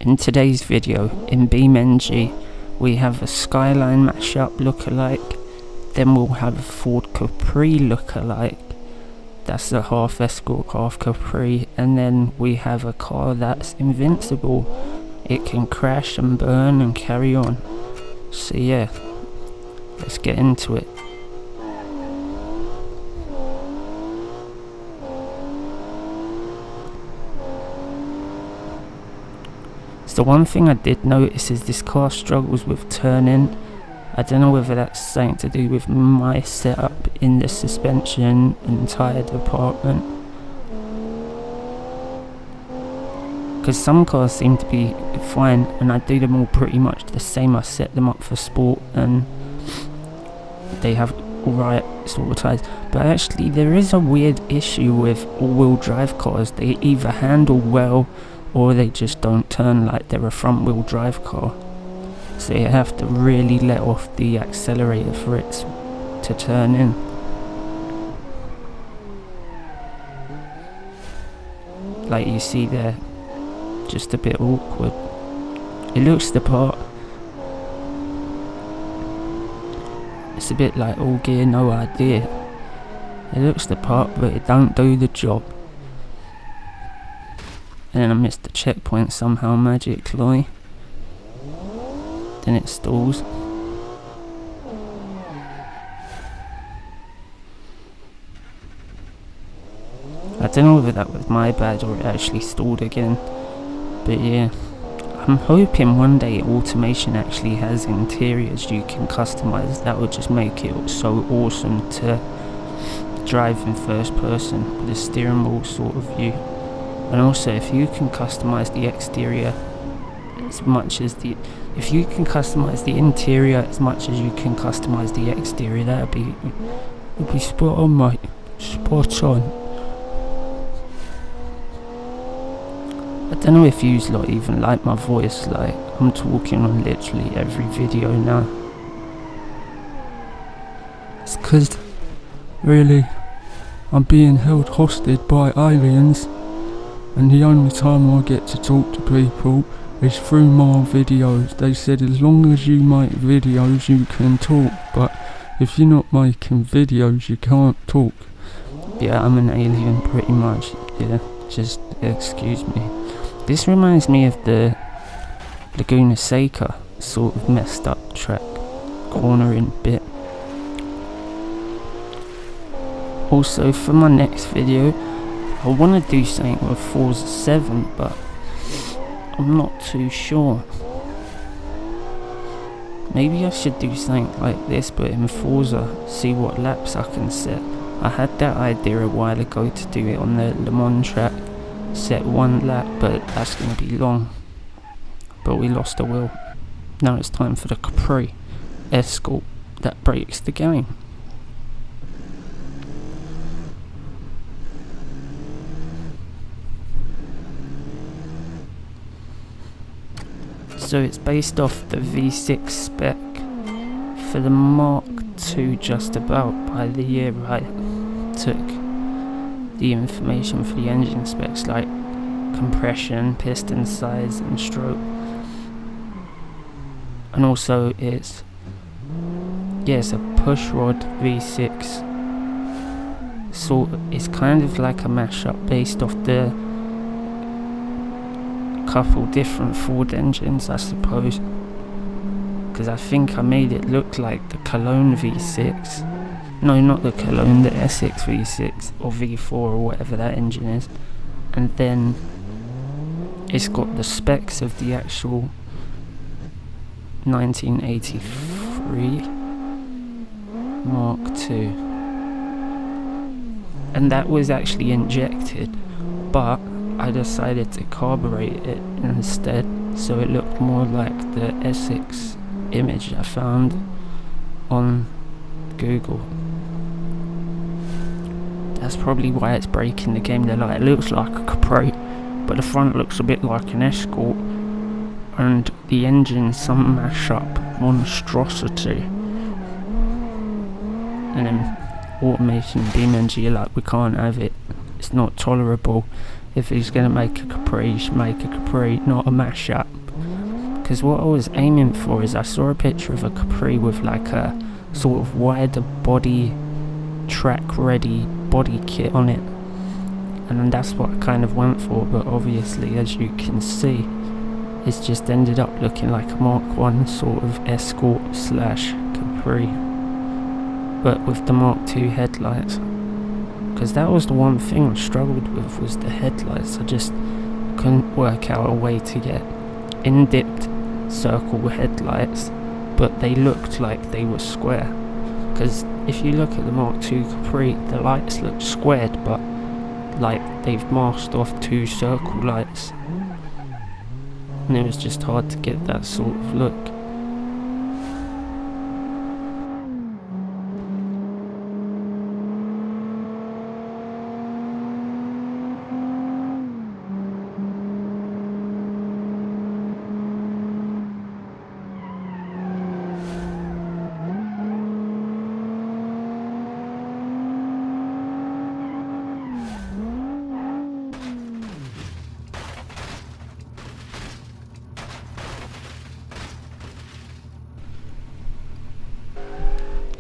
In today's video, in BeamNG, we have a Skyline mashup lookalike, then we'll have a Ford Capri lookalike, that's a half Escort, half Capri, and then we have a car that's invincible. It can crash and burn and carry on. So yeah, let's get into it. So one thing I did notice is this car struggles with turning. I don't know whether that's something to do with my setup in the suspension and tyre department, because some cars seem to be fine and I do them all pretty much the same. I set them up for sport and they have alright sort of tyres, but actually there is a weird issue with all-wheel drive cars. They either handle well or they just don't turn like they're a front wheel drive car. So you have to really let off the accelerator for it to turn in. Like you see there, just a bit awkward. It looks the part. It's a bit like all gear, no idea. It looks the part, but it don't do the job. And then I missed the checkpoint somehow magically. Then it stalls. I don't know whether that was my bad or it actually stalled again. But yeah, I'm hoping one day automation actually has interiors you can customize. That would just make it so awesome to drive in first person with a steering wheel sort of view. And also, if you can customize the exterior as much as if you can customize the interior as much as you can customize the exterior, that'd be spot on, mate. Spot on. I don't know if you lot even like my voice. Like, I'm talking on literally every video now. It's 'cause really I'm being held hostage by aliens. And the only time I get to talk to people is through my videos. They said as long as you make videos you can talk, but if you're not making videos you can't talk. Yeah, I'm an alien pretty much. Yeah, just excuse me. This reminds me of the Laguna Seca sort of messed up track cornering bit. Also, for my next video I want to do something with Forza 7, but I'm not too sure. Maybe I should do something like this, but in Forza, see what laps I can set. I had that idea a while ago to do it on the Le Mans track, set one lap, but that's going to be long. But we lost the will. Now it's time for the Capri Escort that breaks the game. So it's based off the V6 spec for the Mark II just about by the year I took the information for the engine specs like compression, piston size and stroke. And also it's a pushrod V6. It's kind of like a mashup based off the couple different Ford engines, I suppose, because I think I made it look like the Cologne V6. No, not the Cologne, the Essex V6 or V4 or whatever that engine is. And then it's got the specs of the actual 1983 Mark II, and that was actually injected, but I decided to carburate it instead, so it looked more like the Essex image I found on Google. That's probably why it's breaking the game. They're like, it looks like a Capri, but the front looks a bit like an Escort, and the engine's some mashup monstrosity. And then automation BeamNG are like, we can't have it. it's not tolerable. If he's going to make a Capri, he should make a Capri, not a mashup. Because what I was aiming for is, I saw a picture of a Capri with like a sort of wider body, track ready body kit on it, and that's what I kind of went for. But obviously, as you can see, it's just ended up looking like a Mark 1 sort of Escort slash Capri, but with the Mark 2 headlights. Because that was the one thing I struggled with, was the headlights. I just couldn't work out a way to get in-dipped circle headlights, but they looked like they were square. Because if you look at the Mark 2 Capri, the lights look squared, but like they've masked off 2 circle lights, and it was just hard to get that sort of look.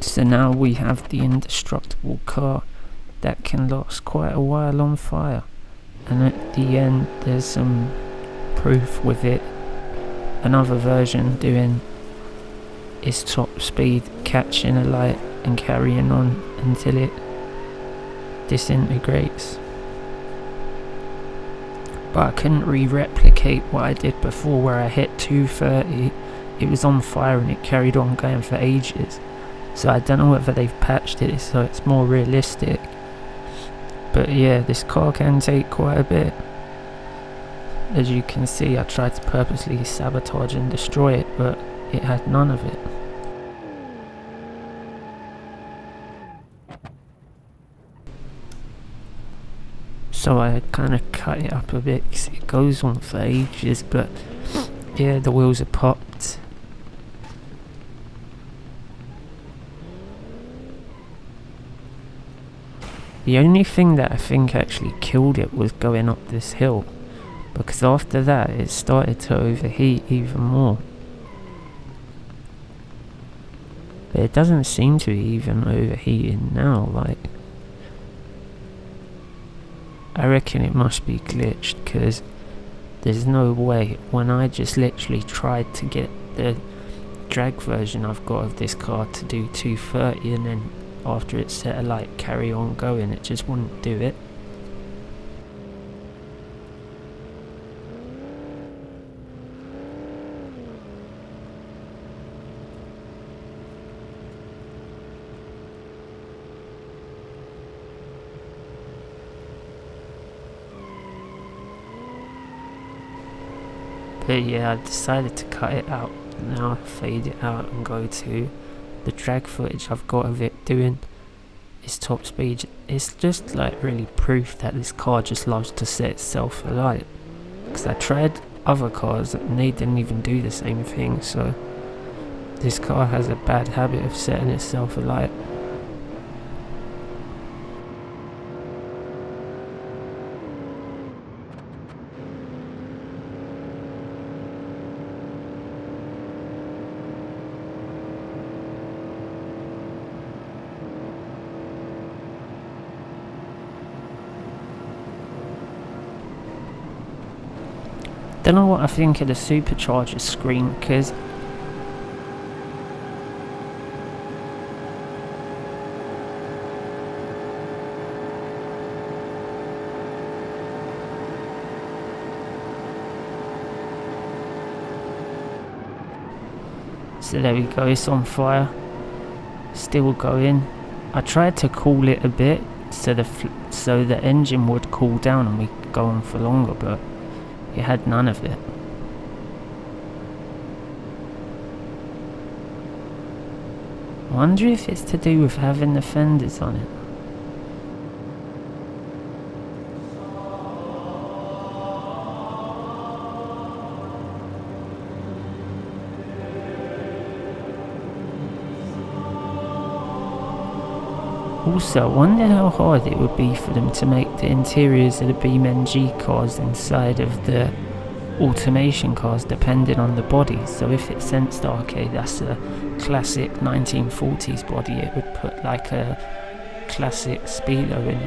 So now we have the indestructible car that can last quite a while on fire, and at the end there's some proof with it, another version doing its top speed, catching a light and carrying on until it disintegrates. But I couldn't re-replicate what I did before, where I hit 230, it was on fire and it carried on going for ages. So I don't know whether they've patched it so it's more realistic. But yeah, this car can take quite a bit. As you can see, I tried to purposely sabotage and destroy it, but it had none of it. So I kind of cut it up a bit because it goes on for ages, but yeah, the wheels are popped. The only thing that I think actually killed it was going up this hill, because after that it started to overheat even more. But it doesn't seem to be even overheating now, like. I reckon it must be glitched, because there's no way, when I just literally tried to get the drag version I've got of this car to do 230, and then after it set a light carry on going, it just wouldn't do it. But yeah, I decided to cut it out. Now I fade it out and go to the drag footage I've got of it doing its top speed. It's just like really proof that this car just loves to set itself alight. Because I tried other cars and they didn't even do the same thing, so this car has a bad habit of setting itself alight. Don't know what I think of the supercharger screen, because so there we go, it's on fire, still going. I tried to cool it a bit so the engine would cool down and we could go on for longer, but it had none of it. I wonder if it's to do with having the fenders on it. Also, I wonder how hard it would be for them to make the interiors of the BeamNG cars inside of the automation cars depending on the body. So if it sensed, okay, that's a classic 1940s body, it would put like a classic speedo in it.